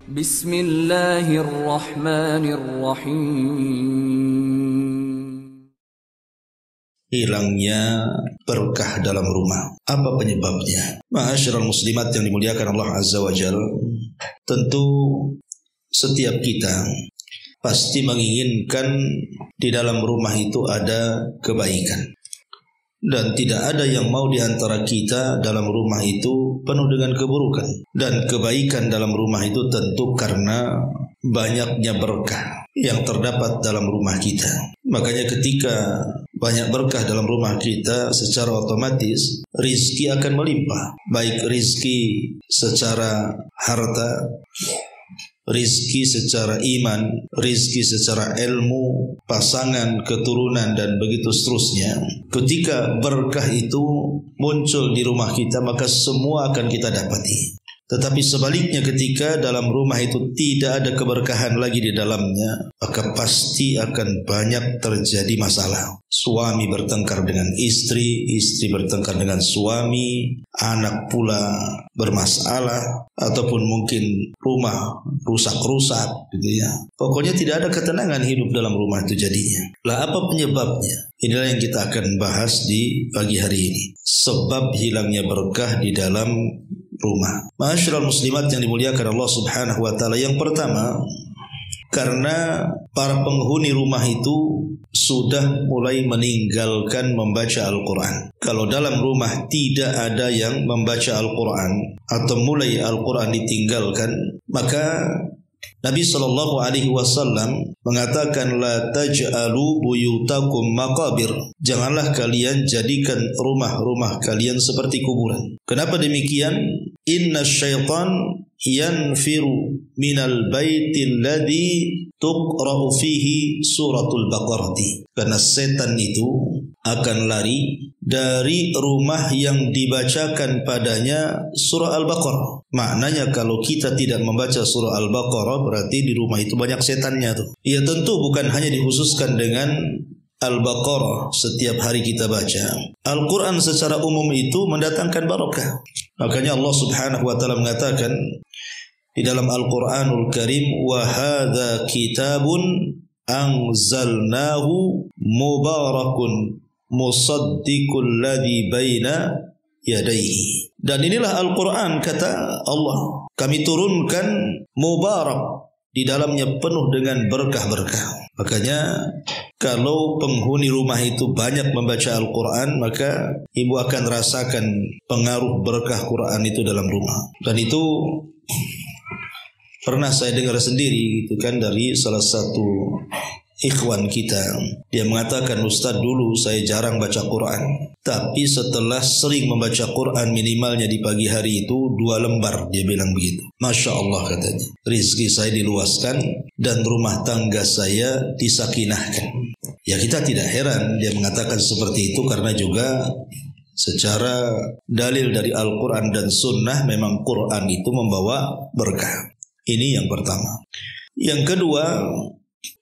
Bismillahirrahmanirrahim. Hilangnya berkah dalam rumah. Apa penyebabnya? Ma'asyiral muslimat yang dimuliakan Allah Azza wa Jalla, tentu setiap kita pasti menginginkan di dalam rumah itu ada kebaikan. Dan tidak ada yang mau di antara kita dalam rumah itu penuh dengan keburukan. Dan kebaikan dalam rumah itu tentu karena banyaknya berkah yang terdapat dalam rumah kita. Makanya ketika banyak berkah dalam rumah kita, secara otomatis rizki akan melimpah. Baik rizki secara harta, rizki secara iman, rizki secara ilmu, pasangan, keturunan, dan begitu seterusnya. Ketika berkah itu muncul di rumah kita, maka semua akan kita dapati. Tetapi sebaliknya, ketika dalam rumah itu tidak ada keberkahan lagi di dalamnya, maka pasti akan banyak terjadi masalah. Suami bertengkar dengan istri, istri bertengkar dengan suami, anak pula bermasalah, ataupun mungkin rumah rusak-rusak gitu ya. Pokoknya tidak ada ketenangan hidup dalam rumah itu jadinya. Lah apa penyebabnya? Inilah yang kita akan bahas di pagi hari ini. Sebab hilangnya berkah di dalam rumah. Ma'asyiral muslimat yang dimuliakan Allah Subhanahu wa taala, yang pertama, karena para penghuni rumah itu sudah mulai meninggalkan membaca Al-Quran. Kalau dalam rumah tidak ada yang membaca Al-Quran atau mulai Al-Quran ditinggalkan, maka Nabi SAW mengatakan, la taj'alu buyutakum maqabir. Janganlah kalian jadikan rumah-rumah kalian seperti kuburan. Kenapa demikian? Inna syaitan yanfiru minal baitil ladhi tuqra'u fihi suratul baqarati. Karena setan itu akan lari dari rumah yang dibacakan padanya surah Al-Baqarah. Maknanya kalau kita tidak membaca surah Al-Baqarah, berarti di rumah itu banyak setannya tuh. Ya tentu bukan hanya dikhususkan dengan Al-Baqarah setiap hari kita baca. Al-Quran secara umum itu mendatangkan barakah. Makanya Allah Subhanahu wa taala mengatakan di dalam Al-Quranul Karim, wa hadza kitabun anzalnahu mubarakun musaddiqul ladzi baina yadayhi. Dan inilah Al-Quran, kata Allah, kami turunkan mubarak, di dalamnya penuh dengan berkah-berkah. Makanya kalau penghuni rumah itu banyak membaca Al-Quran, maka ibu akan rasakan pengaruh berkah Quran itu dalam rumah. Dan itu pernah saya dengar sendiri gitu kan, dari salah satu ikhwan kita. Dia mengatakan, Ustaz, dulu saya jarang baca Quran, tapi setelah sering membaca Quran, minimalnya di pagi hari itu 2 lembar, dia bilang begitu. Masya Allah, katanya, rizki saya diluaskan dan rumah tangga saya disakinahkan. Ya kita tidak heran dia mengatakan seperti itu, karena juga secara dalil dari Al-Quran dan Sunnah, memang Quran itu membawa berkah. Ini yang pertama. Yang kedua,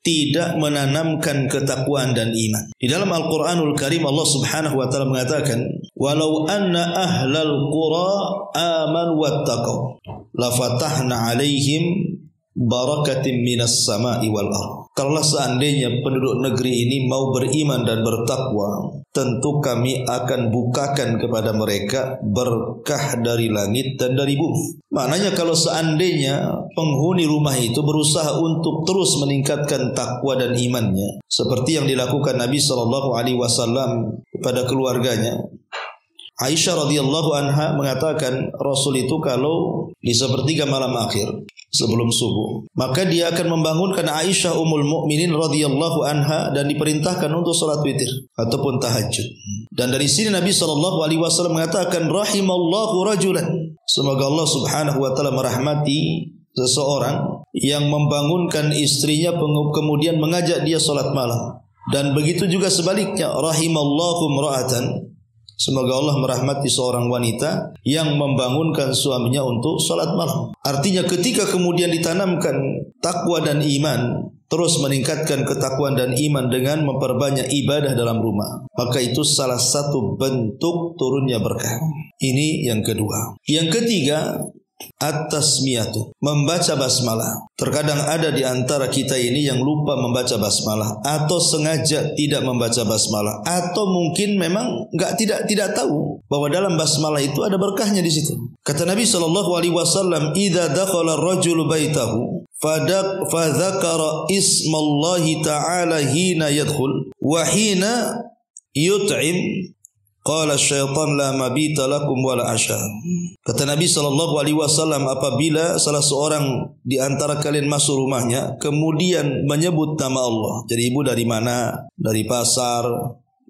tidak menanamkan ketakwaan dan iman. Di dalam Al-Quranul Karim Allah Subhanahu wa taala mengatakan, walau anna ahlal qura amanu wattaqaw lafatahna alaihim barakatin minas sama'i wal ardh. Kalaulah seandainya penduduk negeri ini mau beriman dan bertakwa, tentu kami akan bukakan kepada mereka berkah dari langit dan dari bumi. Maknanya kalau seandainya penghuni rumah itu berusaha untuk terus meningkatkan takwa dan imannya, seperti yang dilakukan Nabi SAW kepada keluarganya. Aisyah radhiyallahu anha mengatakan, Rasul itu kalau di sepertiga malam akhir sebelum subuh, maka dia akan membangunkan Aisyah ummul mukminin radhiyallahu anha dan diperintahkan untuk salat witir ataupun tahajud. Dan dari sini Nabi SAW mengatakan, rahimallahu rajulan, semoga Allah Subhanahu wa taala merahmati seseorang yang membangunkan istrinya kemudian mengajak dia salat malam. Dan begitu juga sebaliknya, rahimallahu imra'atan, semoga Allah merahmati seorang wanita yang membangunkan suaminya untuk salat malam. Artinya ketika kemudian ditanamkan takwa dan iman, terus meningkatkan ketakwaan dan iman dengan memperbanyak ibadah dalam rumah, maka itu salah satu bentuk turunnya berkah. Ini yang kedua. Yang ketiga, At-tasmiyatu, membaca basmalah. Terkadang ada di antara kita ini yang lupa membaca basmalah, atau sengaja tidak membaca basmalah, atau mungkin memang tidak tahu bahwa dalam basmalah itu ada berkahnya di situ. Kata Nabi SAW, "Idza dakhala ar-rajulu baitahu fadzakara ismallahi ta'ala hina yadkhul wa hina yut'im qala syaitan la mabita lakum wala asya." Kata Nabi SAW, apabila salah seorang di antara kalian masuk rumahnya kemudian menyebut nama Allah. Jadi ibu dari mana? Dari pasar,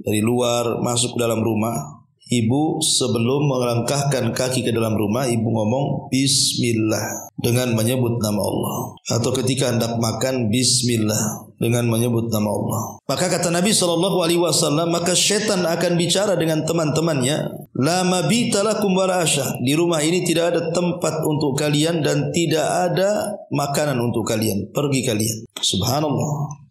dari luar, masuk ke dalam rumah. Ibu sebelum melangkahkan kaki ke dalam rumah, ibu ngomong Bismillah dengan menyebut nama Allah. Atau ketika hendak makan, Bismillah dengan menyebut nama Allah. Maka kata Nabi SAW, maka syaitan akan bicara dengan teman-temannya, La mabita lakum wala asya. Di rumah ini tidak ada tempat untuk kalian dan tidak ada makanan untuk kalian. Pergi kalian. Subhanallah.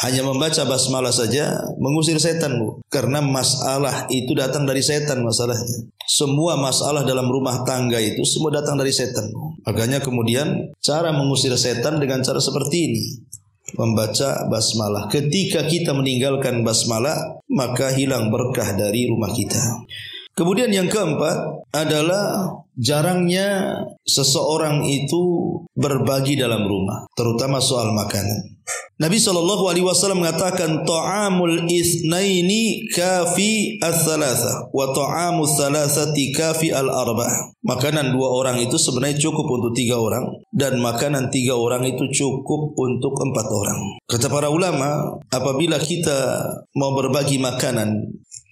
Hanya membaca basmalah saja mengusir setan, Bu. Karena masalah itu datang dari setan masalahnya. Semua masalah dalam rumah tangga itu semua datang dari setan, Bu. Makanya kemudian cara mengusir setan dengan cara seperti ini. Membaca basmalah. Ketika kita meninggalkan basmalah, maka hilang berkah dari rumah kita. Kemudian yang keempat adalah jarangnya seseorang itu berbagi dalam rumah, terutama soal makanan. Nabi SAW mengatakan ta'amul itsnaini kafi ats-tsalatsa wa ta'amul tsalatsati kafi al-arba'ah. Makanan dua orang itu sebenarnya cukup untuk 3 orang dan makanan 3 orang itu cukup untuk 4 orang. Kata para ulama, apabila kita mau berbagi makanan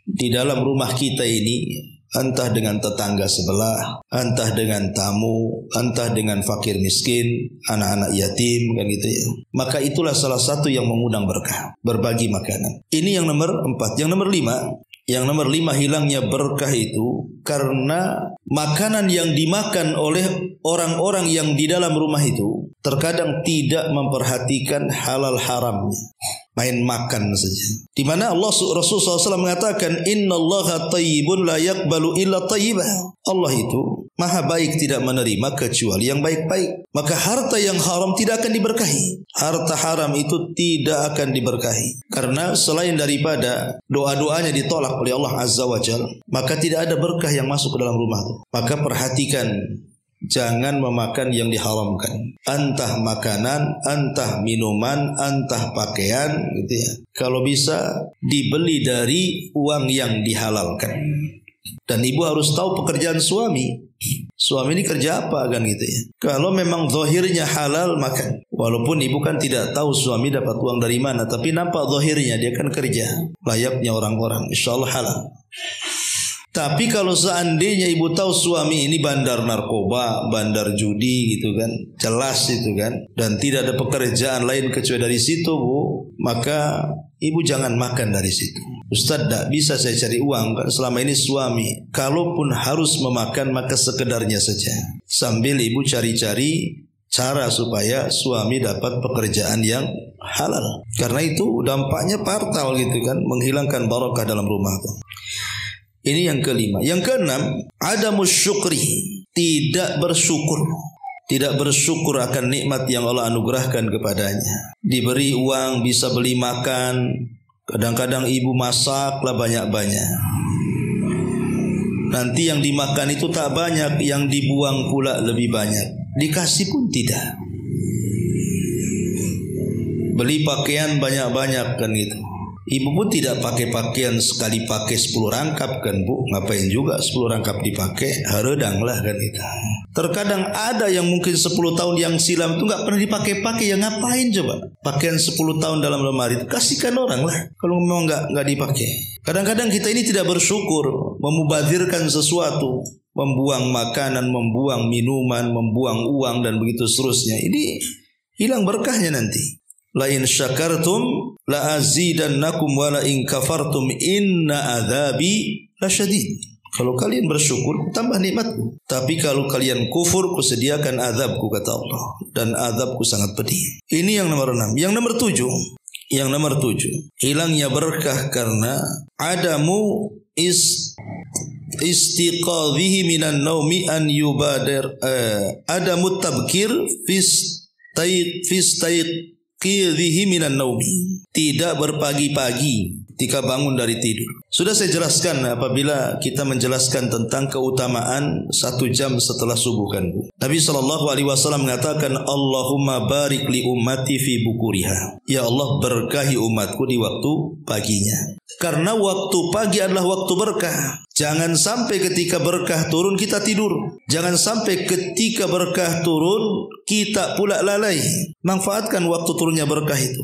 di dalam rumah kita ini, entah dengan tetangga sebelah, entah dengan tamu, entah dengan fakir miskin, anak-anak yatim, kan gitu ya. Maka itulah salah satu yang mengundang berkah, berbagi makanan. Ini yang nomor 4. Yang nomor 5, hilangnya berkah itu karena makanan yang dimakan oleh orang-orang yang di dalam rumah itu terkadang tidak memperhatikan halal haramnya. Main makan saja. Di mana Rasulullah SAW mengatakan, Innallaha tayyibun la yaqbalu illa tayyibah. Allah itu maha baik, tidak menerima kecuali yang baik-baik. Maka harta yang haram tidak akan diberkahi. Harta haram itu tidak akan diberkahi. Karena selain daripada doa-doanya ditolak oleh Allah Azza wa Jalla, maka tidak ada berkah yang masuk ke dalam rumah itu. Maka perhatikan, jangan memakan yang diharamkan. Entah makanan, entah minuman, entah pakaian, gitu ya. Kalau bisa dibeli dari uang yang dihalalkan. Dan ibu harus tahu pekerjaan suami. Suami ini kerja apa, kan gitu ya. Kalau memang zahirnya halal, makan. Walaupun ibu kan tidak tahu suami dapat uang dari mana, tapi nampak zahirnya dia kan kerja. Layaknya orang-orang, insyaallah halal. Tapi kalau seandainya ibu tahu suami ini bandar narkoba, bandar judi gitu kan, jelas itu kan, dan tidak ada pekerjaan lain kecuali dari situ, Bu, maka ibu jangan makan dari situ. Ustaz, tak bisa saya cari uang, kan selama ini suami. Kalaupun harus memakan, maka sekedarnya saja. Sambil ibu cari-cari cara supaya suami dapat pekerjaan yang halal. Karena itu dampaknya fatal gitu kan, menghilangkan barakah dalam rumah tuh. Ini yang kelima. Yang keenam, adamus syukri, tidak bersyukur. Tidak bersyukur akan nikmat yang Allah anugerahkan kepadanya. Diberi uang bisa beli makan, kadang-kadang ibu masaklah banyak-banyak. Nanti yang dimakan itu tak banyak, yang dibuang pula lebih banyak. Dikasih pun tidak. Beli pakaian banyak-banyak kan gitu. Ibu pun tidak pakai pakaian sekali pakai 10 rangkap kan, Bu. Ngapain juga 10 rangkap dipakai, haredang lah kan itu. Terkadang ada yang mungkin 10 tahun yang silam itu gak pernah dipakai-pakai, ya ngapain coba? Pakaian 10 tahun dalam lemari itu kasihkan orang lah kalau memang gak dipakai. Kadang-kadang kita ini tidak bersyukur, memubazirkan sesuatu, membuang makanan, membuang minuman, membuang uang dan begitu seterusnya. Ini hilang berkahnya nanti. La in syakartum la azidannakum wa la in kafartum inna adzabi lasyadid. Kalau kalian bersyukur, tambah nikmatku. Tapi kalau kalian kufur, kusediakan azabku, kata Allah. Dan azabku sangat pedih. Ini yang nomor 6. Yang nomor 7. Hilangnya berkah karena adamu istiqadhihi minan naumi an yubadir adamu tabkir fistaiqidhihi minan naumi. Tidak berpagi-pagi ketika bangun dari tidur. Sudah saya jelaskan apabila kita menjelaskan tentang keutamaan 1 jam setelah subuh kan Bu. Nabi SAW mengatakan, Allahumma barik li ummati fi bukuriha. Ya Allah, berkahi umatku di waktu paginya. Karena waktu pagi adalah waktu berkah. Jangan sampai ketika berkah turun kita tidur. Jangan sampai ketika berkah turun kita pula lalai. Manfaatkan waktu turunnya berkah itu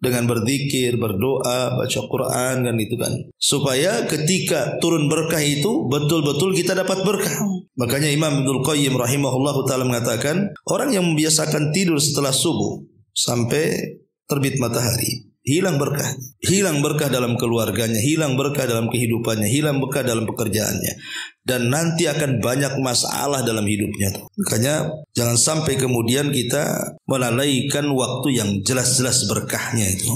dengan berzikir, berdoa, baca Quran kan itu kan. Supaya ketika turun berkah itu betul-betul kita dapat berkah. Makanya Imam Ibnul Qayyim rahimahullahu taala mengatakan, orang yang membiasakan tidur setelah subuh sampai terbit matahari, hilang berkah. Hilang berkah dalam keluarganya, hilang berkah dalam kehidupannya, hilang berkah dalam pekerjaannya. Dan nanti akan banyak masalah dalam hidupnya. Makanya jangan sampai kemudian kita melalaikan waktu yang jelas-jelas berkahnya itu.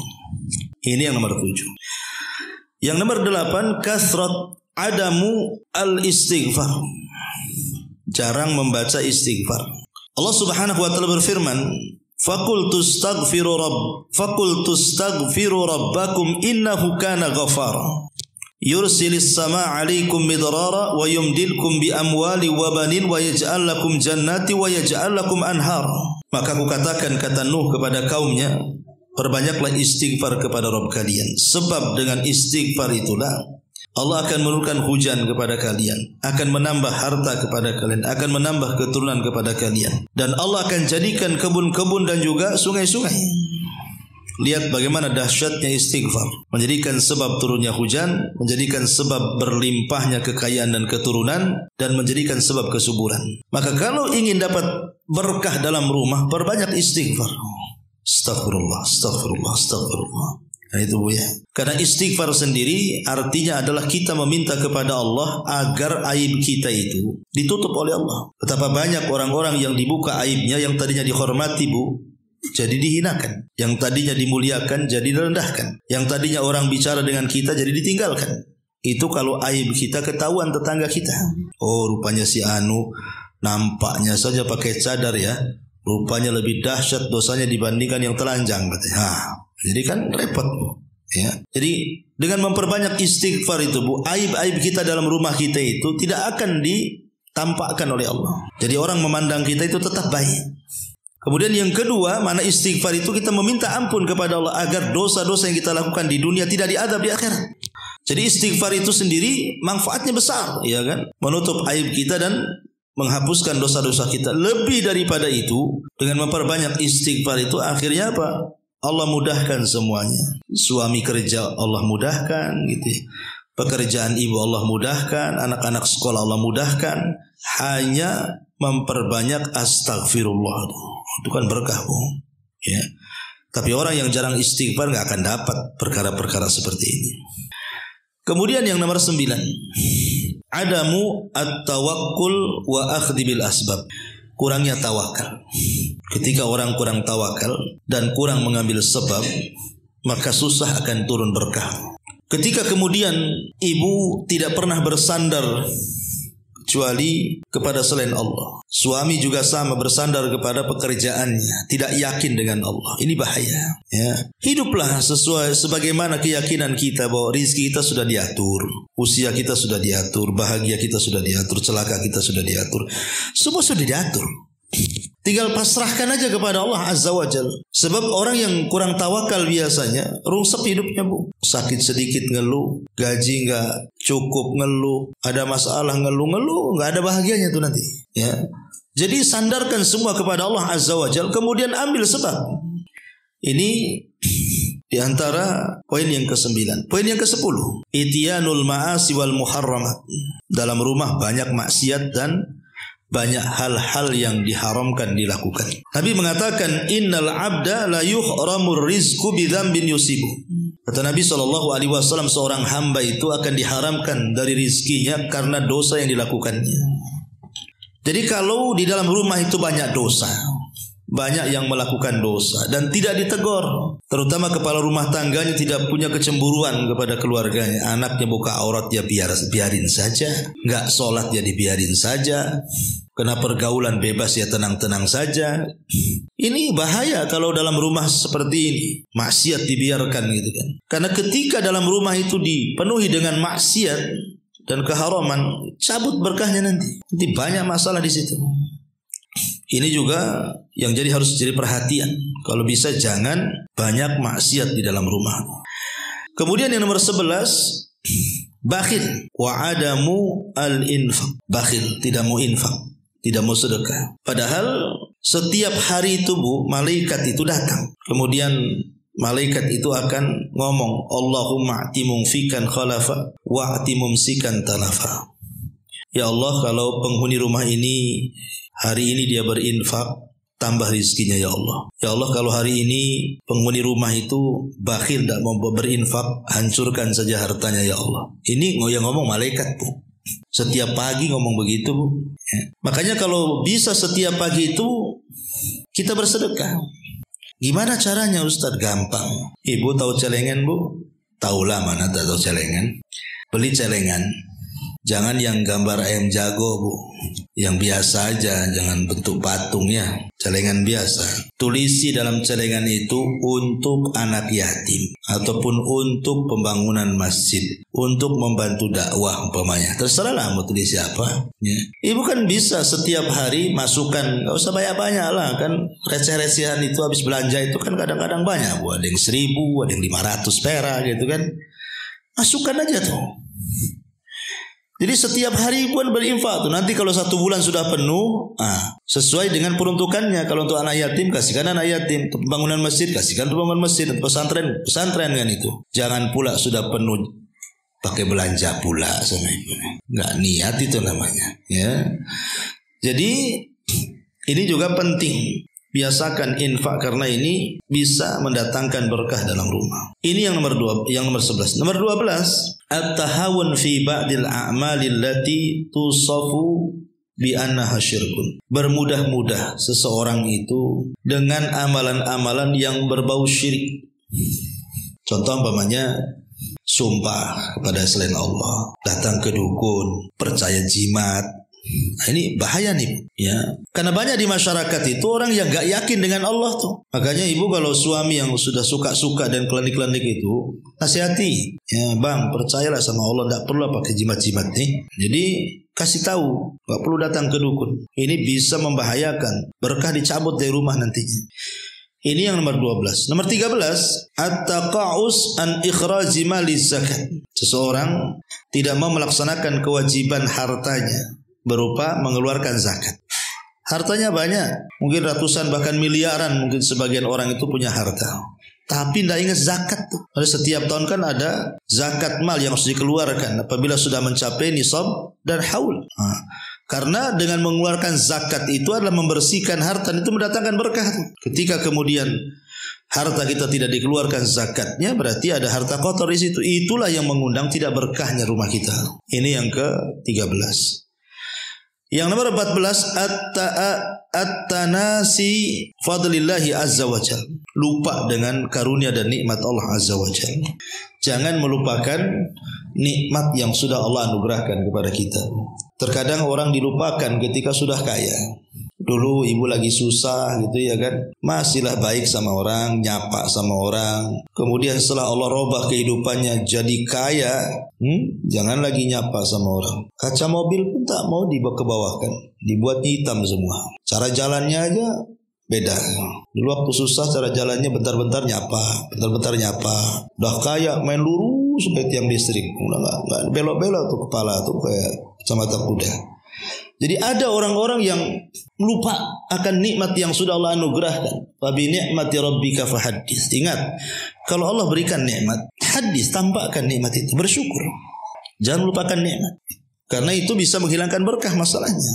Ini yang nomor 7. Yang nomor 8, kasrat adamu al-istighfar. Jarang membaca istighfar. Allah Subhanahu wa taala berfirman, Fakultu staghfiru rabbakum innahu kana ghafara yursilis sama alaikum midrara wa yumdilkum bi amwali wa banin wa yaj'al lakum jannati wa yaj'al lakum anhar. Maka aku katakan, kata Nuh kepada kaumnya, perbanyaklah istighfar kepada Rabb kalian, sebab dengan istighfar itulah Allah akan menurunkan hujan kepada kalian, akan menambah harta kepada kalian, akan menambah keturunan kepada kalian, dan Allah akan jadikan kebun-kebun dan juga sungai-sungai. Lihat bagaimana dahsyatnya istighfar, menjadikan sebab turunnya hujan, menjadikan sebab berlimpahnya kekayaan dan keturunan, dan menjadikan sebab kesuburan. Maka kalau ingin dapat berkah dalam rumah, perbanyak istighfar. Astagfirullah, astagfirullah, astagfirullah. Nah itu Bu ya. Karena istighfar sendiri artinya adalah kita meminta kepada Allah agar aib kita itu ditutup oleh Allah. Betapa banyak orang-orang yang dibuka aibnya, yang tadinya dihormati Bu, jadi dihinakan. Yang tadinya dimuliakan jadi direndahkan. Yang tadinya orang bicara dengan kita jadi ditinggalkan. Itu kalau aib kita ketahuan tetangga kita. Oh rupanya si Anu nampaknya saja pakai cadar ya, rupanya lebih dahsyat dosanya dibandingkan yang telanjang. Jadi kan repot Bu ya. Jadi dengan memperbanyak istighfar itu Bu, aib-aib kita dalam rumah kita itu tidak akan ditampakkan oleh Allah. Jadi orang memandang kita itu tetap baik. Kemudian yang kedua, mana istighfar itu kita meminta ampun kepada Allah agar dosa-dosa yang kita lakukan di dunia tidak diadab di akhirat. Jadi istighfar itu sendiri manfaatnya besar, ya kan? Menutup aib kita dan menghapuskan dosa-dosa kita. Lebih daripada itu, dengan memperbanyak istighfar itu akhirnya apa? Allah mudahkan semuanya. Suami kerja Allah mudahkan gitu ya. Pekerjaan ibu Allah mudahkan, anak-anak sekolah Allah mudahkan. Hanya memperbanyak astagfirullah. Itu kan berkah Bu ya. Tapi orang yang jarang istighfar gak akan dapat perkara-perkara seperti ini. Kemudian yang nomor 9, adamu at-tawakkul wa akhdhi bil asbab. Kurangnya tawakal. Ketika orang kurang tawakal dan kurang mengambil sebab, maka susah akan turun berkah. Ketika kemudian ibu tidak pernah bersandar kecuali kepada selain Allah. Suami juga sama, bersandar kepada pekerjaannya, tidak yakin dengan Allah. Ini bahaya ya. Hiduplah sesuai sebagaimana keyakinan kita bahwa rizki kita sudah diatur, usia kita sudah diatur, bahagia kita sudah diatur, celaka kita sudah diatur. Semua sudah diatur. Tinggal pasrahkan aja kepada Allah Azza wa Jalla. Sebab orang yang kurang tawakal biasanya rungsep hidupnya Bu. Sakit sedikit ngeluh, gaji nggak cukup ngeluh, ada masalah ngeluh, nggak ada bahagianya tuh nanti. Ya. Jadi sandarkan semua kepada Allah Azza wa Jalla, kemudian ambil sebab. Ini di antara poin yang ke-9. Poin yang ke-10, ityanul ma'asi wal muharramat. Dalam rumah banyak maksiat dan banyak hal-hal yang diharamkan dilakukan. Nabi mengatakan, innal abda la yuhramur rizqu bidzambin yusibu. Kata Nabi SAW, seorang hamba itu akan diharamkan dari rizkinya karena dosa yang dilakukannya. Jadi kalau di dalam rumah itu banyak dosa, banyak yang melakukan dosa dan tidak ditegur. Terutama kepala rumah tangganya tidak punya kecemburuan kepada keluarganya. Anaknya buka aurat ya biarin saja, nggak sholat ya dibiarin saja, kena pergaulan bebas ya tenang-tenang saja. Ini bahaya kalau dalam rumah seperti ini maksiat dibiarkan gitu kan. Karena ketika dalam rumah itu dipenuhi dengan maksiat dan keharaman, cabut berkahnya nanti. Nanti banyak masalah di situ. Ini juga yang harus jadi perhatian. Kalau bisa jangan banyak maksiat di dalam rumah. Kemudian yang nomor 11, bakhil wa adamu al-infaq. Bakhil, tidak mau infak, tidak mau sedekah. Padahal setiap hari itu Bu, malaikat itu datang. Kemudian malaikat itu akan ngomong, Allahumma a'ti mumfikan khalafa wa a'ti mumsikan talafa. Ya Allah, kalau penghuni rumah ini hari ini dia berinfak, tambah rizkinya ya Allah. Ya Allah, kalau hari ini penghuni rumah itu bakhil, tidak mau berinfak, hancurkan saja hartanya ya Allah. Ini yang ngomong malaikat Bu. Setiap pagi ngomong begitu Bu. Makanya kalau bisa setiap pagi itu kita bersedekah. Gimana caranya Ustadz? Gampang. Ibu tahu celengan Bu? Tahulah, mana tak tahu celengan. Beli celengan. Jangan yang gambar ayam jago Bu, yang biasa aja, jangan bentuk patung ya, celengan biasa. Tulisi dalam celengan itu untuk anak yatim, ataupun untuk pembangunan masjid, untuk membantu dakwah umpamanya. Terserahlah mau tulis siapa ya. Ibu kan bisa setiap hari masukkan, gak usah banyak-banyak lah kan. Receh-recehan itu habis belanja itu kan kadang-kadang banyak Bu, ada yang 1.000, ada yang 500 perak gitu kan. Masukkan aja tuh. Jadi setiap hari pun berinfak tuh. Nanti kalau 1 bulan sudah penuh, sesuai dengan peruntukannya. Kalau untuk anak yatim, kasihkan anak yatim. Untuk pembangunan masjid, kasihkan pembangunan masjid. Untuk pesantren kan itu. Jangan pula sudah penuh pakai belanja pula sama ibu. Nggak niat itu namanya. Ya. Jadi ini juga penting. Biasakan infak karena ini bisa mendatangkan berkah dalam rumah. Ini yang nomor 11. Nomor 12, at-tahawun fi ba'dil a'mali allati tusafu bi annaha syirkun. Bermudah-mudah seseorang itu dengan amalan-amalan yang berbau syirik. Contoh umpamanya sumpah kepada selain Allah, datang ke dukun, percaya jimat. Nah, ini bahaya nih ya. Karena banyak di masyarakat itu orang yang gak yakin dengan Allah tuh. Makanya ibu kalau suami yang sudah suka-suka dan klinik-klinik itu, nasihati ya, bang percayalah sama Allah, gak perlu pakai jimat-jimat nih. Jadi kasih tahu, gak perlu datang ke dukun. Ini bisa membahayakan, berkah dicabut dari rumah nantinya. Ini yang nomor 12. Nomor 13, at-taqa'us an ikhraji mali zakat. Seseorang tidak mau melaksanakan kewajiban hartanya berupa mengeluarkan zakat. Hartanya banyak, mungkin ratusan bahkan miliaran, mungkin sebagian orang itu punya harta, tapi tidak ingat zakat tuh. Pada setiap tahun kan ada zakat mal yang harus dikeluarkan apabila sudah mencapai nisab dan haul. Karena dengan mengeluarkan zakat itu adalah membersihkan harta, itu mendatangkan berkah tuh. Ketika kemudian harta kita tidak dikeluarkan zakatnya, berarti ada harta kotor di situ. Itulah yang mengundang tidak berkahnya rumah kita. Ini yang ke-13. Yang nomor 14, at-tanasi fadlillahi azza wa jalla. Lupa dengan karunia dan nikmat Allah azza wa jalla. Jangan melupakan nikmat yang sudah Allah anugerahkan kepada kita. Terkadang orang dilupakan ketika sudah kaya. Dulu ibu lagi susah gitu ya kan, masihlah baik sama orang, nyapa sama orang. Kemudian setelah Allah robah kehidupannya jadi kaya, jangan lagi nyapa sama orang. Kaca mobil pun tak mau dikebawahkan, dibuat hitam semua. Cara jalannya aja beda. Dulu waktu susah cara jalannya bentar-bentar nyapa, bentar-bentar nyapa. Udah kaya main lurus seperti tiang listrik, udah nggak belok-belok tuh kepala tuh kayak kacamata kuda. Jadi ada orang-orang yang lupa akan nikmat yang sudah Allah anugerahkan. Wa bi ni'mati rabbika fahaddits. Ingat, kalau Allah berikan nikmat, hadis, tampakkan nikmat itu, bersyukur. Jangan lupakan nikmat. Karena itu bisa menghilangkan berkah masalahnya.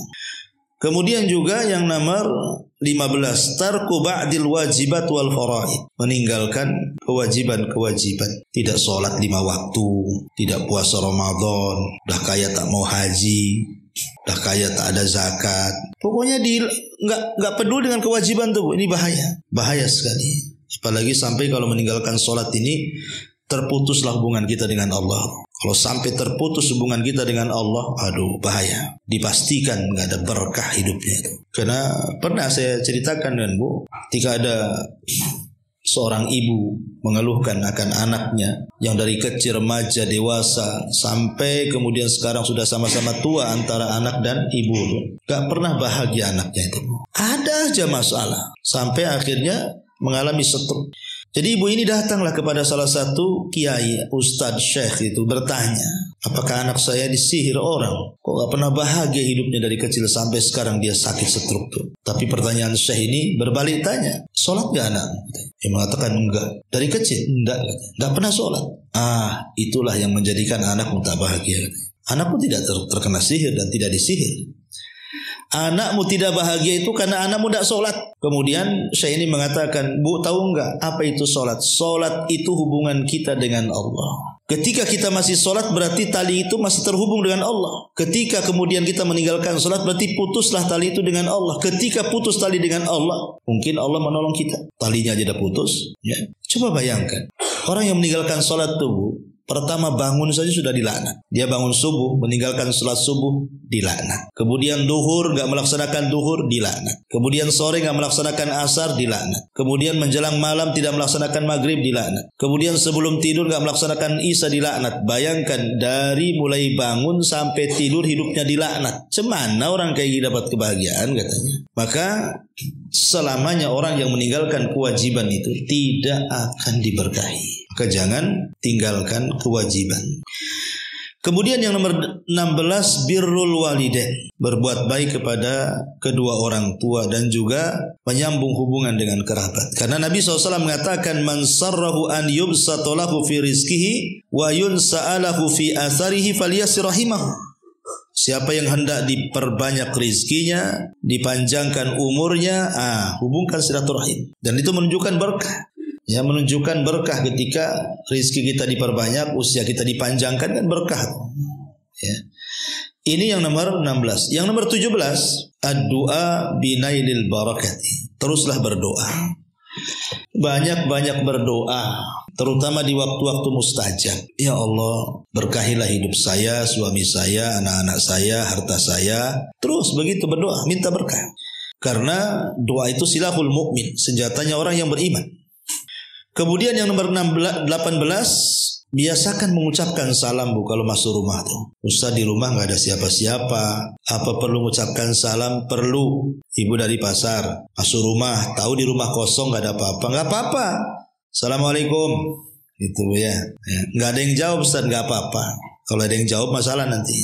Kemudian juga yang nomor 15, tarku ba'dil wajibat wal faraid. Meninggalkan kewajiban-kewajiban. Tidak sholat 5 waktu, tidak puasa Ramadan, dah kaya tak mau haji. Dah kaya tak ada zakat. Pokoknya nggak peduli dengan kewajiban tuh, Bu. Ini bahaya sekali. Apalagi sampai kalau meninggalkan sholat ini terputuslah hubungan kita dengan Allah. Kalau sampai terputus hubungan kita dengan Allah, aduh bahaya. Dipastikan nggak ada berkah hidupnya itu. Karena pernah saya ceritakan dengan Bu, ketika ada seorang ibu mengeluhkan akan anaknya yang dari kecil, remaja, dewasa, sampai kemudian sekarang sudah sama-sama tua antara anak dan ibu. Gak pernah bahagia anaknya itu. Ada aja masalah. Sampai akhirnya mengalami stroke. Jadi ibu ini datanglah kepada salah satu kiai, ustadz, syekh itu bertanya, apakah anak saya disihir orang? Kok gak pernah bahagia hidupnya dari kecil sampai sekarang dia sakit stroke tuh. Tapi pertanyaan syekh ini berbalik tanya, sholat gak anak? Dia mengatakan enggak. Dari kecil? Enggak. Gak pernah sholat. Itulah yang menjadikan anakmu tak bahagia. Anakmu tidak terkena sihir dan tidak disihir. Anakmu tidak bahagia itu karena anakmu tidak sholat. Kemudian Syekh ini mengatakan, Bu, tahu enggak apa itu sholat? Sholat itu hubungan kita dengan Allah. Ketika kita masih sholat berarti tali itu masih terhubung dengan Allah. Ketika kemudian kita meninggalkan sholat berarti putuslah tali itu dengan Allah. Ketika putus tali dengan Allah, mungkin Allah menolong kita. Talinya aja dah putus. Ya. Coba bayangkan, orang yang meninggalkan sholat tuh, Bu, pertama bangun saja sudah dilaknat. Dia bangun subuh, meninggalkan sholat subuh, dilaknat. Kemudian duhur, gak melaksanakan duhur, dilaknat. Kemudian sore gak melaksanakan asar, dilaknat. Kemudian menjelang malam tidak melaksanakan maghrib, dilaknat. Kemudian sebelum tidur gak melaksanakan isya, dilaknat. Bayangkan dari mulai bangun sampai tidur hidupnya dilaknat. Cemana orang kayak gini dapat kebahagiaan katanya. Maka selamanya orang yang meninggalkan kewajiban itu tidak akan diberkahi. Maka jangan tinggalkan kewajiban. Kemudian yang nomor 16, birrul walidain, berbuat baik kepada kedua orang tua dan juga menyambung hubungan dengan kerabat. Karena Nabi SAW mengatakan, man sarrahu an yubsata lahu fi rizkihi wa yunsa'alahu fi atharihi falyasir rahimahu. Siapa yang hendak diperbanyak rizkinya, dipanjangkan umurnya, hubungkan silaturahim. Dan itu menunjukkan berkah. Ya, menunjukkan berkah ketika rizki kita diperbanyak, usia kita dipanjangkan, kan berkah. Ya. Ini yang nomor 16. Yang nomor 17, ad-du'a binailil barakati. Teruslah berdoa. Banyak-banyak berdoa, terutama di waktu-waktu mustajab. Ya Allah, berkahilah hidup saya, suami saya, anak-anak saya, harta saya. Terus begitu berdoa, minta berkah. Karena doa itu silahul mukmin, senjatanya orang yang beriman. Kemudian yang nomor 18, biasakan mengucapkan salam, Bu, kalau masuk rumah tuh. Ustaz, di rumah nggak ada siapa-siapa. Apa perlu mengucapkan salam? Perlu. Ibu dari pasar masuk rumah, tahu di rumah kosong nggak ada apa-apa, nggak apa-apa. Assalamualaikum, gitu ya. Nggak ada yang jawab, Ustaz, nggak apa-apa. Kalau ada yang jawab masalah nanti.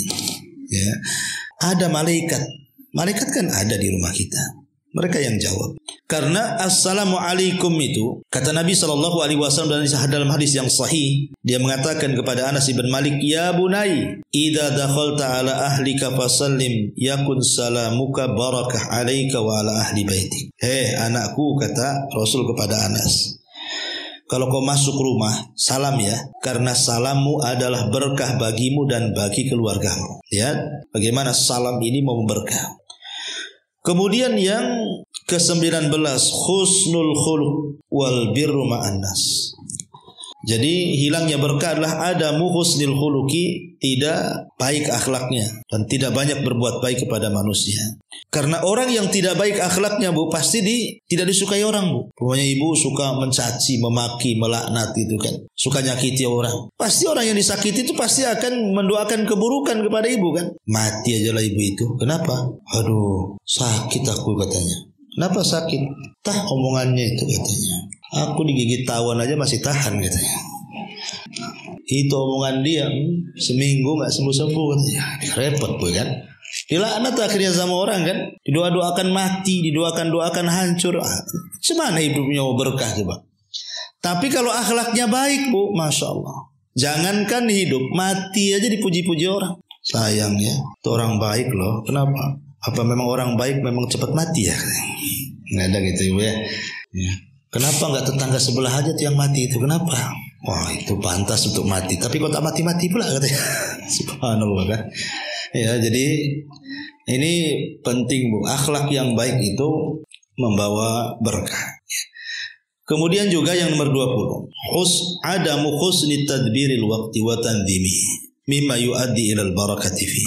Ya, ada malaikat. Malaikat kan ada di rumah kita. Mereka yang jawab. Karena assalamualaikum itu, kata Nabi SAW dalam hadis yang sahih, dia mengatakan kepada Anas bin Malik, ya bunai, idza dakhalta ala ahlika fasallim yakun salamuka barakah alaika wa ala ahli baitik. Hei anakku, kata Rasul kepada Anas, kalau kau masuk rumah, salam ya, karena salammu adalah berkah bagimu dan bagi keluargamu. Lihat bagaimana salam ini mau berkah. Kemudian yang ke-19, husnul khuluq wal birru ma'an nas. Jadi hilangnya berkah adalah adamu husnul khuluqi, tidak baik akhlaknya dan tidak banyak berbuat baik kepada manusia. Karena orang yang tidak baik akhlaknya, Bu, pasti tidak disukai orang, Bu. Pokoknya ibu suka mencaci, memaki, melaknat itu kan. Suka nyakiti orang. Pasti orang yang disakiti itu pasti akan mendoakan keburukan kepada ibu kan. Mati aja lah ibu itu. Kenapa? Aduh, sakit aku katanya. Kenapa sakit? Tah omongannya itu katanya. Aku digigit tawon aja masih tahan katanya. Itu omongan dia, seminggu gak sembuh-sembuh katanya. Repot Bu kan. Dilaknat akhirnya sama orang kan. Didoa-doakan mati, didoakan-doakan hancur. Semana hidupnya mau berkah coba. Tapi kalau akhlaknya baik, Bu, Masya Allah. Jangankan hidup, mati aja dipuji-puji orang. Sayang ya, itu orang baik loh. Kenapa? Apa memang orang baik memang cepat mati ya? Nggak ada gitu Ibu ya. Kenapa nggak tetangga sebelah aja tuh yang mati itu? Kenapa? Wah itu pantas untuk mati. Tapi kok tak mati-mati pula katanya. Subhanallah kan. Ya, jadi ini penting Bu. Akhlak yang baik itu membawa berkah. Kemudian juga yang nomor 20, adamu husni tadbiril waqti wa tanzimi mimma yuaddi ilal barakati fi.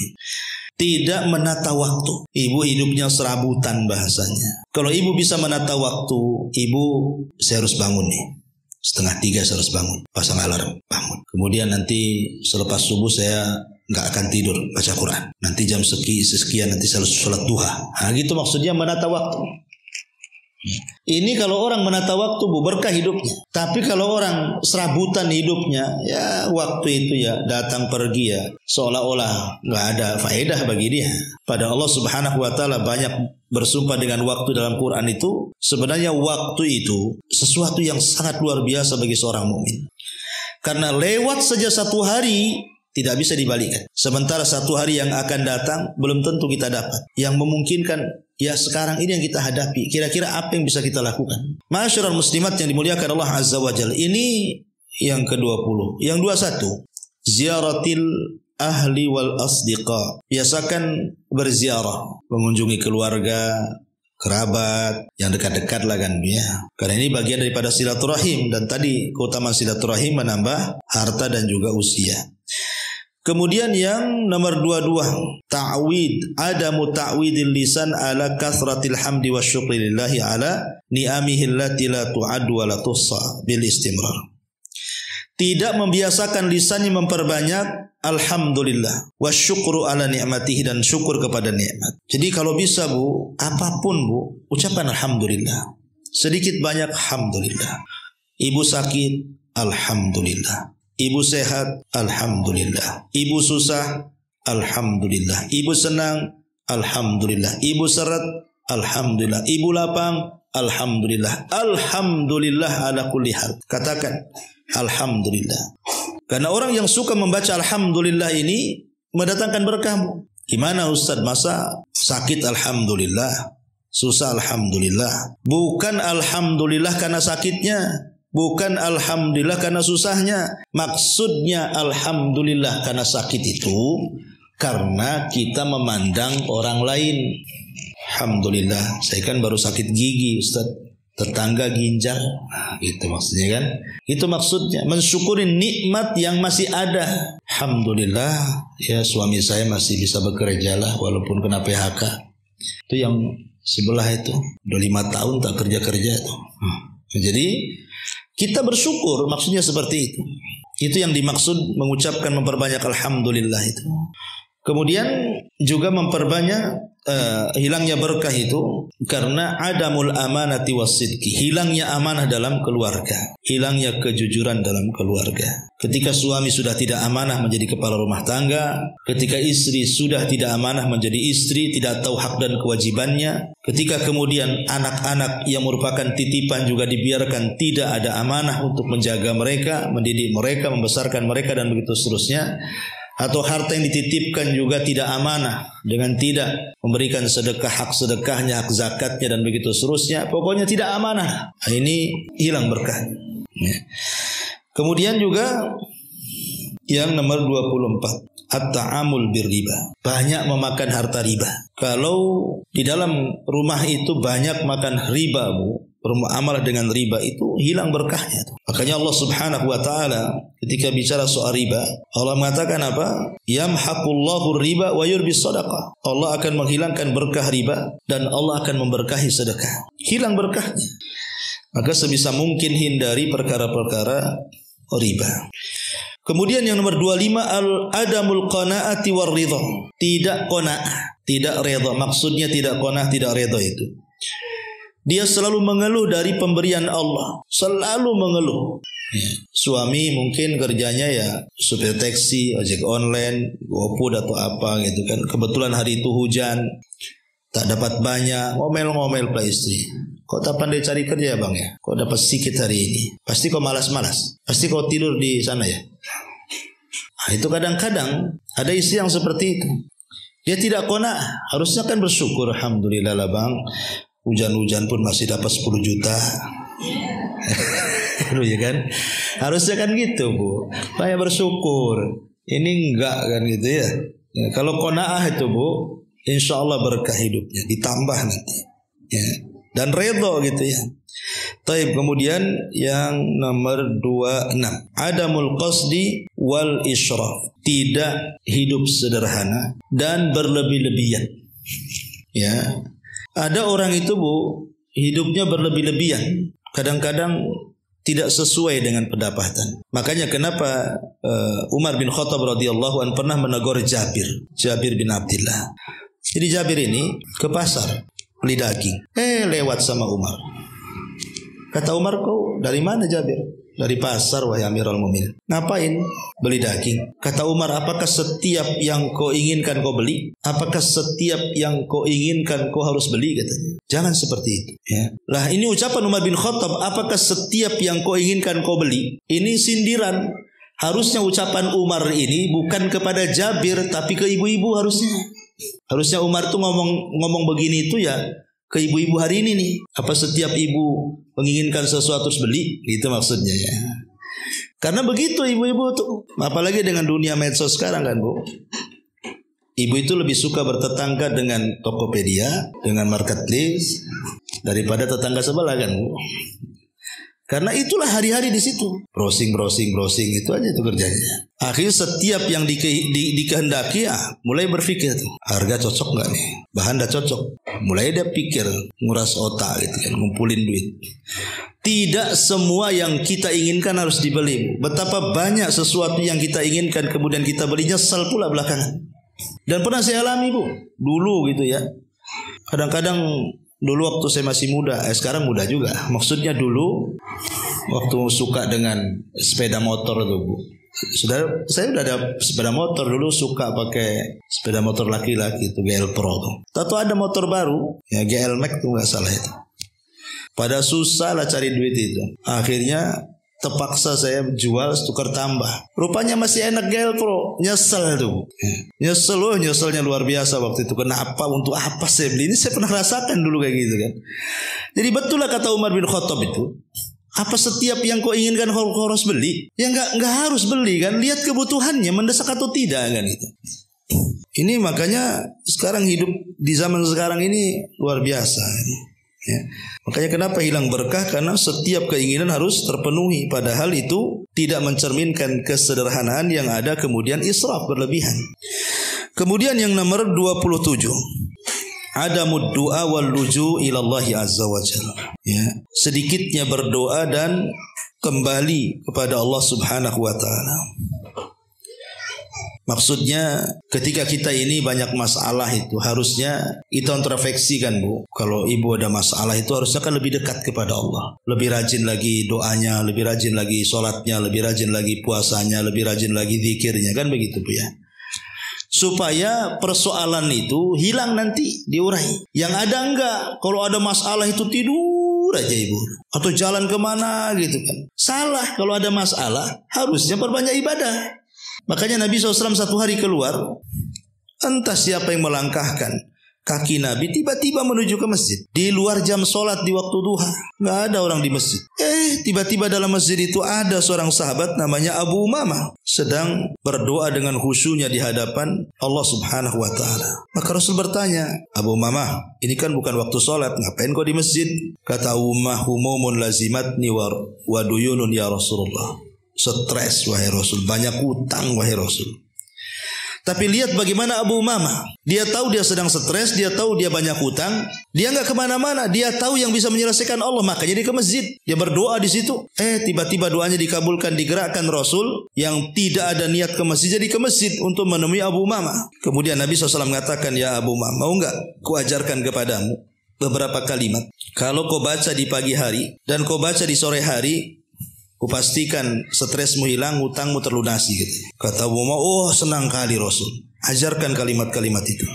Tidak menata waktu. Ibu hidupnya serabutan bahasanya. Kalau ibu bisa menata waktu, ibu saya harus bangun nih. 2:30 saya harus bangun. Pasang alarm, bangun. Kemudian nanti selepas subuh saya nggak akan tidur baca Quran. Nanti jam sekian nanti saya harus sholat duha. Nah gitu maksudnya menata waktu. Ini kalau orang menata waktu Bu, berkah hidupnya. Tapi kalau orang serabutan hidupnya, ya waktu itu ya datang pergi ya seolah-olah nggak ada faedah bagi dia. Pada Allah Subhanahu wa taala banyak bersumpah dengan waktu dalam Quran itu. Sebenarnya waktu itu sesuatu yang sangat luar biasa bagi seorang mukmin. Karena lewat saja 1 hari tidak bisa dibalikkan. Sementara 1 hari yang akan datang belum tentu kita dapat. Yang memungkinkan ya sekarang ini yang kita hadapi. Kira-kira apa yang bisa kita lakukan? Ma'asyiral muslimat yang dimuliakan Allah Azza wa Jalla. Ini yang ke-20. Yang 21, ziaratil ahli wal asdiqa. Biasakan berziarah, mengunjungi keluarga, kerabat yang dekat-dekat lah kan ya. Karena ini bagian daripada silaturahim, dan tadi keutamaan silaturahim menambah harta dan juga usia. Kemudian yang nomor 22, adamu ta'widil lisan ala kasratil hamdi wa syukri lillahi ala ni'amihi allati la tu'addu wa la tuhsa bil istimrar. Tidak membiasakan lisannya memperbanyak alhamdulillah wa syukru ala ni'matihi, dan syukur kepada nikmat. Jadi kalau bisa Bu, apapun Bu, ucapkan alhamdulillah. Sedikit banyak alhamdulillah. Ibu sakit, alhamdulillah. Ibu sehat, alhamdulillah. Ibu susah, alhamdulillah. Ibu senang, alhamdulillah. Ibu seret, alhamdulillah. Ibu lapang, alhamdulillah. Alhamdulillah ala kulli hal. Katakan alhamdulillah. Karena orang yang suka membaca alhamdulillah ini mendatangkan berkah. Gimana Ustaz? Masa sakit alhamdulillah, susah alhamdulillah. Bukan alhamdulillah karena sakitnya, bukan alhamdulillah karena susahnya. Maksudnya alhamdulillah karena sakit itu karena kita memandang orang lain. Alhamdulillah, saya kan baru sakit gigi Ustaz, tetangga ginjal. Nah, gitu maksudnya kan. Itu maksudnya mensyukuri nikmat yang masih ada. Alhamdulillah ya suami saya masih bisa bekerja lah walaupun kena PHK. Itu yang sebelah itu udah 5 tahun tak kerja-kerja itu. Jadi kita bersyukur, maksudnya seperti itu. Itu yang dimaksud mengucapkan memperbanyak alhamdulillah itu. Kemudian juga memperbanyak hilangnya berkah itu karena adamul amanati wasidqi, hilangnya amanah dalam keluarga, hilangnya kejujuran dalam keluarga. Ketika suami sudah tidak amanah menjadi kepala rumah tangga, ketika istri sudah tidak amanah menjadi istri, tidak tahu hak dan kewajibannya, ketika kemudian anak-anak yang merupakan titipan juga dibiarkan tidak ada amanah untuk menjaga mereka, mendidik mereka, membesarkan mereka dan begitu seterusnya. Atau harta yang dititipkan juga tidak amanah dengan tidak memberikan sedekah, hak sedekahnya, hak zakatnya dan begitu seterusnya. Pokoknya tidak amanah. Nah, ini hilang berkah. Kemudian juga yang nomor 24, at-ta'amul birriba. Banyak memakan harta riba. Kalau di dalam rumah itu banyak makan riba Bu, bermuamalah dengan riba, itu hilang berkahnya tuh. Makanya Allah Subhanahu wa taala ketika bicara soal riba, Allah mengatakan apa? Yamhaqullahu riba wa yurbis shadaqah. Allah akan menghilangkan berkah riba dan Allah akan memberkahi sedekah. Hilang berkahnya. Maka sebisa mungkin hindari perkara-perkara riba. Kemudian yang nomor 25, al-adamul qanaati war ridha. Tidak qanaah, tidak redha. Maksudnya tidak qanaah, tidak redha itu. Dia selalu mengeluh dari pemberian Allah, selalu mengeluh. Suami mungkin kerjanya ya supir taksi, ojek online, GoFood atau apa gitu kan. Kebetulan hari itu hujan, tak dapat banyak, ngomel-ngomel pula istri. Kok tak pandai cari kerja Bang ya? Kok dapat sedikit hari ini? Pasti kau malas-malas. Pasti kau tidur di sana ya. Nah, itu kadang-kadang ada istri yang seperti itu. Dia tidak qanaah, harusnya kan bersyukur, alhamdulillah lah Bang. Hujan-hujan pun masih dapat 10 juta. Ya kan? Harusnya kan gitu Bu. Banyak bersyukur. Ini enggak kan gitu ya. Ya, kalau qanaah itu Bu, insya Allah berkah hidupnya, ditambah nanti. Ya, dan redho gitu ya. Taib, kemudian yang nomor 26, adamul qasdi wal israf, tidak hidup sederhana dan berlebih-lebihan. Ya, ada orang itu Bu, hidupnya berlebih-lebihan, kadang-kadang tidak sesuai dengan pendapatan. Makanya kenapa Umar bin Khattab radhiyallahu anhu pernah menegur Jabir bin Abdullah. Jadi Jabir ini ke pasar beli daging. Lewat sama Umar. Kata Umar, kau dari mana Jabir? Dari pasar wahai Amirul Mukminin. Ngapain? Beli daging. Kata Umar, apakah setiap yang kau inginkan kau beli? Apakah setiap yang kau inginkan kau harus beli? Katanya. Jangan seperti itu. Ya. Lah ini ucapan Umar bin Khattab, apakah setiap yang kau inginkan kau beli? Ini sindiran. Harusnya ucapan Umar ini bukan kepada Jabir, tapi ke ibu-ibu harusnya. Harusnya Umar tuh ngomong begini itu ya ke ibu-ibu hari ini nih. Apa setiap ibu menginginkan sesuatu terus beli? Gitu maksudnya ya. Karena begitu ibu-ibu tuh. Apalagi dengan dunia medsos sekarang kan Bu. Ibu itu lebih suka bertetangga dengan Tokopedia, dengan Marketplace daripada tetangga sebelah kan Bu. Karena itulah hari-hari di situ. Browsing itu aja itu kerjanya. Akhirnya setiap yang dikehendaki mulai berpikir tuh, harga cocok nggak nih? Bahan dah cocok. Mulai dia pikir, nguras otak gitu kan, ngumpulin duit. Tidak semua yang kita inginkan harus dibeli. Betapa banyak sesuatu yang kita inginkan kemudian kita beli, nyesal pula belakangan. Dan pernah saya alami Bu, dulu gitu ya. Kadang-kadang dulu waktu saya masih muda, sekarang muda juga. Maksudnya dulu waktu suka dengan sepeda motor tuh Bu. Saya udah ada sepeda motor dulu, suka pakai sepeda motor laki-laki itu GL Pro tuh. Tahu ada motor baru, ya GL Max tuh nggak salah itu. Pada susah lah cari duit itu. Akhirnya terpaksa saya jual tukar tambah. Rupanya masih enak GL Pro. Nyesel tuh. Nyeselnya luar biasa waktu itu. Kenapa? Untuk apa saya beli? Ini saya pernah rasakan dulu kayak gitu kan. Jadi betul lah kata Umar bin Khattab itu. Apa setiap yang kau inginkan kau harus beli? Ya enggak harus beli kan. Lihat kebutuhannya mendesak atau tidak kan itu. Ini makanya sekarang hidup di zaman sekarang ini luar biasa. Ya. Makanya kenapa hilang berkah? Karena setiap keinginan harus terpenuhi. Padahal itu tidak mencerminkan kesederhanaan yang ada, kemudian israf berlebihan. Kemudian yang nomor 27, adamud du'a wal luju ilallahi azza wa jalla. Ya, sedikitnya berdoa dan kembali kepada Allah Subhanahu wa taala. Maksudnya ketika kita ini banyak masalah itu harusnya kita introspeksi kan Bu. Kalau ibu ada masalah itu harusnya kan lebih dekat kepada Allah. Lebih rajin lagi doanya, lebih rajin lagi sholatnya, lebih rajin lagi puasanya, lebih rajin lagi zikirnya kan begitu Bu ya. Supaya persoalan itu hilang nanti, diurai. Yang ada enggak, kalau ada masalah itu tidur aja ibu. Atau jalan kemana gitu kan. Salah, kalau ada masalah harusnya perbanyak ibadah. Makanya Nabi SAW satu hari keluar, entah siapa yang melangkahkan kaki Nabi tiba-tiba menuju ke masjid. Di luar jam sholat di waktu duha, nggak ada orang di masjid. Tiba-tiba dalam masjid itu ada seorang sahabat namanya Abu Umamah sedang berdoa dengan khusyunya di hadapan Allah Subhanahu wa taala. Maka Rasul bertanya, Abu Umamah, ini kan bukan waktu sholat, ngapain kau di masjid? Kata Abu Umamah, humumun lazimatni wa duyunun ya Rasulullah. Stres wahai Rasul, banyak utang wahai Rasul. Tapi lihat bagaimana Abu Umamah. Dia tahu dia sedang stres, dia tahu dia banyak utang. Dia nggak kemana-mana, dia tahu yang bisa menyelesaikan Allah. Makanya dia ke masjid, dia berdoa di situ. Tiba-tiba doanya dikabulkan, digerakkan Rasul yang tidak ada niat ke masjid jadi ke masjid untuk menemui Abu Umamah. Kemudian Nabi SAW mengatakan, ya Abu Umamah, mau nggak ku ajarkan kepadamu beberapa kalimat. Kalau kau baca di pagi hari dan kau baca di sore hari, kupastikan stresmu hilang, hutangmu terlunasi gitu. Kata Abu Umamah, oh senang kali Rasul. Ajarkan kalimat-kalimat itu.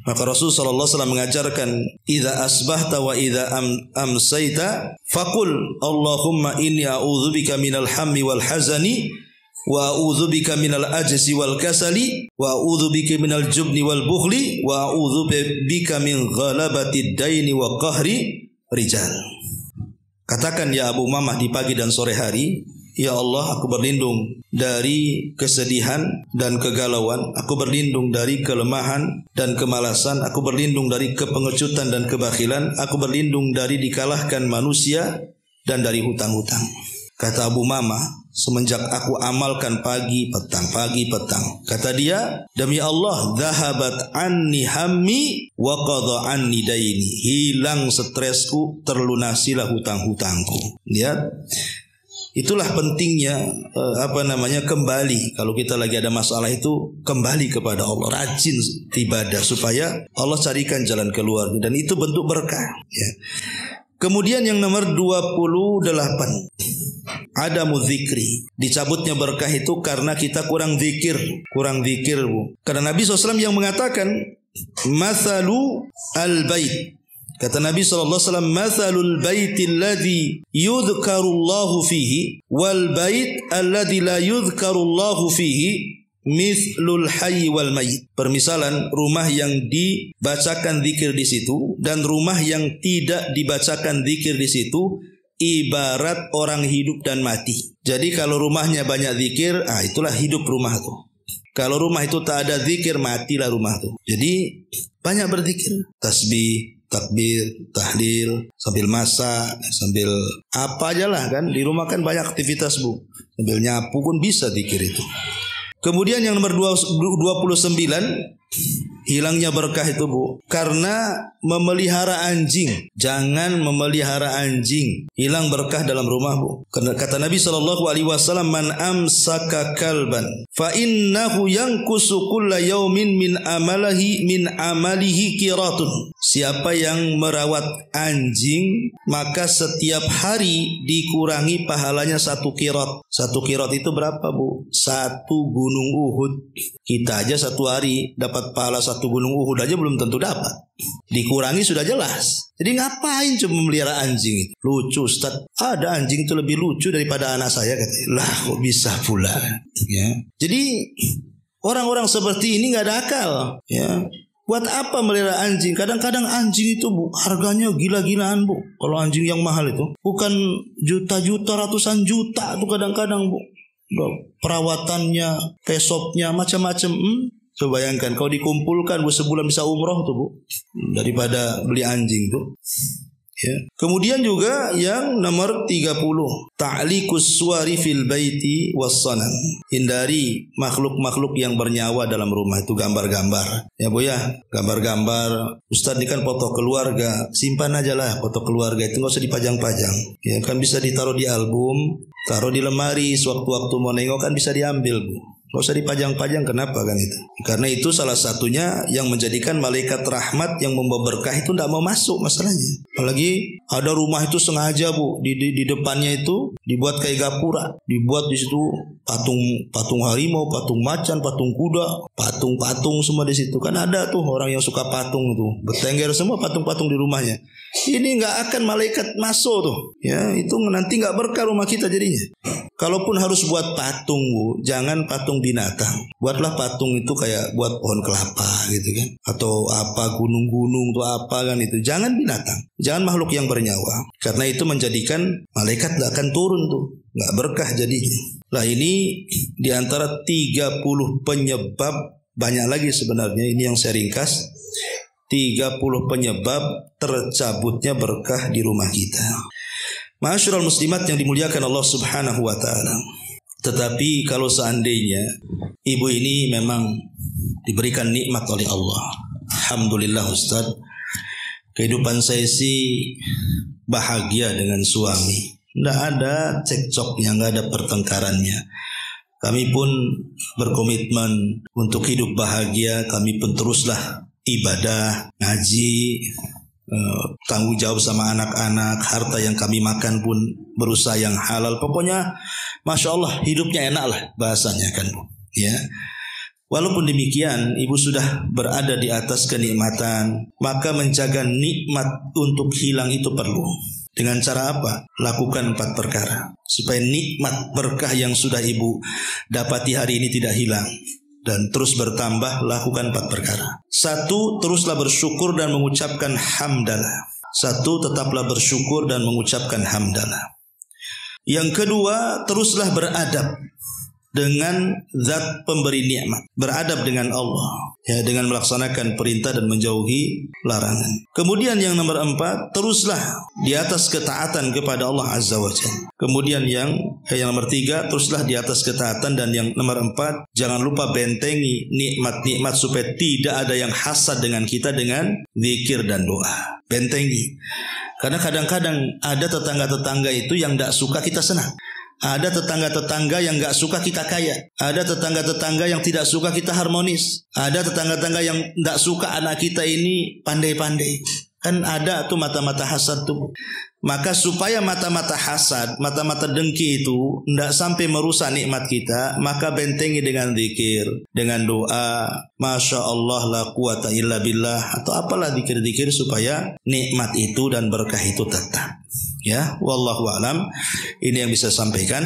Maka Rasul sallallahu alaihi wasallam mengajarkan, idza asbahta wa idza amsayta faqul Allahumma inni a'udzubika minal hammi wal hazani wa a'udzubika minal ajzi wal kasali wa a'udzubika minal jubni wal bukhli wa a'udzubika min ghalabati daini wa qahri rijal. Katakan ya Abu Umamah di pagi dan sore hari, Ya Allah, aku berlindung dari kesedihan dan kegalauan. Aku berlindung dari kelemahan dan kemalasan. Aku berlindung dari kepengecutan dan kebakhilan. Aku berlindung dari dikalahkan manusia dan dari hutang-hutang. Kata Abu Mama, semenjak aku amalkan pagi petang. Kata dia, demi Allah, dhahabat anni hammi wa qadha anni daini. Hilang stresku, terlunasilah hutang-hutangku. Lihat. Itulah pentingnya kembali. Kalau kita lagi ada masalah itu kembali kepada Allah, rajin ibadah supaya Allah carikan jalan keluar, dan itu bentuk berkah ya. Kemudian yang nomor 28, ada muzikri. Dicabutnya berkah itu karena kita kurang zikir Bu. Karena Nabi SAW yang mengatakan mathalu al-bait. Kata Nabi SAW, mathalul baiti alladhi yudhkarullahu fihi wal bait alladhi la yudhkarullahu fihi mithlul hayy wal mayyit. Permisalan rumah yang dibacakan zikir di situ dan rumah yang tidak dibacakan zikir di situ ibarat orang hidup dan mati. Jadi kalau rumahnya banyak zikir, itulah hidup rumah tuh. Kalau rumah itu tak ada zikir, matilah rumah tuh. Jadi banyak berzikir, tasbih, takbir, tahlil, sambil masak, sambil apa aja lah kan. Di rumah kan banyak aktivitas Bu. Sambil nyapu pun bisa zikir itu. Kemudian yang nomor 29, hilangnya berkah itu Bu, karena memelihara anjing. Jangan memelihara anjing, hilang berkah dalam rumah Bu. Karena kata Nabi SAW, man amsaka kalban fa innahu yankusu kulla yaumin min amalihi qiratun. Siapa yang merawat anjing, maka setiap hari dikurangi pahalanya 1 qirat. 1 qirat itu berapa Bu? 1 gunung Uhud. Kita aja 1 hari dapat pahala 1 gunung Uhud aja belum tentu dapat. Dikurangi sudah jelas. Jadi ngapain cuma memelihara anjing itu? Lucu Ustaz. Ada anjing itu lebih lucu daripada anak saya, katanya. Lah kok bisa pula ya. Jadi orang-orang seperti ini nggak ada akal ya. Buat apa melihara anjing? Kadang-kadang anjing itu Bu, harganya gila-gilaan Bu. Kalau anjing yang mahal itu bukan juta-juta, ratusan juta tuh kadang-kadang Bu. Perawatannya, pesopnya, macam-macam. Coba bayangkan kalau dikumpulkan Bu, sebulan bisa umroh tuh Bu, daripada beli anjing tuh ya. Kemudian juga yang nomor 30, ta'liqus suwari fil baiti wassanan. Hindari makhluk-makhluk yang bernyawa dalam rumah itu, gambar-gambar ya Bu ya. Gambar-gambar, Ustaz ini kan foto keluarga, simpan aja lah foto keluarga itu, nggak usah dipajang-pajang ya. Kan bisa ditaruh di album, taruh di lemari, sewaktu-waktu mau nengok kan bisa diambil Bu. Gak usah dipajang-pajang. Kenapa kan itu? Karena itu salah satunya yang menjadikan malaikat rahmat yang membawa berkah itu tidak mau masuk masalahnya. Apalagi ada rumah itu sengaja Bu, di depannya itu dibuat kayak gapura, dibuat di situ patung harimau, patung macan, patung kuda, patung semua di situ. Kan ada tuh orang yang suka patung tuh, bertengger semua patung-patung di rumahnya. Ini nggak akan malaikat masuk tuh ya. Itu nanti nggak berkah rumah kita jadinya. Kalaupun harus buat patung Bu, jangan patung binatang. Buatlah patung itu kayak buat pohon kelapa gitu kan, atau apa gunung-gunung tuh apa kan itu. Jangan binatang, jangan makhluk yang bernyawa. Karena itu menjadikan malaikat gak akan turun tuh, gak berkah jadinya. Lah ini diantara 30 penyebab, banyak lagi sebenarnya, ini yang saya ringkas. 30 penyebab tercabutnya berkah di rumah kita. Ma'asyiral muslimat yang dimuliakan Allah Subhanahu wa taala. Tetapi kalau seandainya ibu ini memang diberikan nikmat oleh Allah, alhamdulillah Ustaz, kehidupan saya sih bahagia dengan suami. Tidak ada cekcoknya, tidak ada pertengkarannya. Kami pun berkomitmen untuk hidup bahagia. Kami pun teruslah ibadah, ngaji, tanggung jawab sama anak-anak. Harta yang kami makan pun berusaha yang halal. Pokoknya Masya Allah hidupnya enak lah bahasanya kan Bu ya. Walaupun demikian ibu sudah berada di atas kenikmatan, maka menjaga nikmat untuk hilang itu perlu. Dengan cara apa? Lakukan 4 perkara supaya nikmat berkah yang sudah ibu dapati hari ini tidak hilang dan terus bertambah. Lakukan 4 perkara. 1, teruslah bersyukur dan mengucapkan hamdalah. 1, tetaplah bersyukur dan mengucapkan hamdalah. Yang kedua, teruslah beradab dengan zat pemberi nikmat, beradab dengan Allah, ya, dengan melaksanakan perintah dan menjauhi larangan. Kemudian yang nomor 4, teruslah di atas ketaatan kepada Allah Azza wa Jalla. Kemudian yang nomor 3, teruslah di atas ketaatan. Dan yang nomor 4, jangan lupa bentengi nikmat-nikmat supaya tidak ada yang hasad dengan kita dengan zikir dan doa. Bentengi. Karena kadang-kadang ada tetangga-tetangga itu yang tidak suka kita senang. Ada tetangga-tetangga yang gak suka kita kaya. Ada tetangga-tetangga yang tidak suka kita harmonis. Ada tetangga-tetangga yang gak suka anak kita ini pandai-pandai. Kan ada tuh mata-mata hasad tuh. Maka supaya mata-mata hasad, mata-mata dengki itu tidak sampai merusak nikmat kita, maka bentengi dengan zikir, dengan doa, Masya Allah la quwata illa billah, atau apalah zikir-zikir supaya nikmat itu dan berkah itu tetap. Ya, wallahu a'lam. Ini yang bisa sampaikan.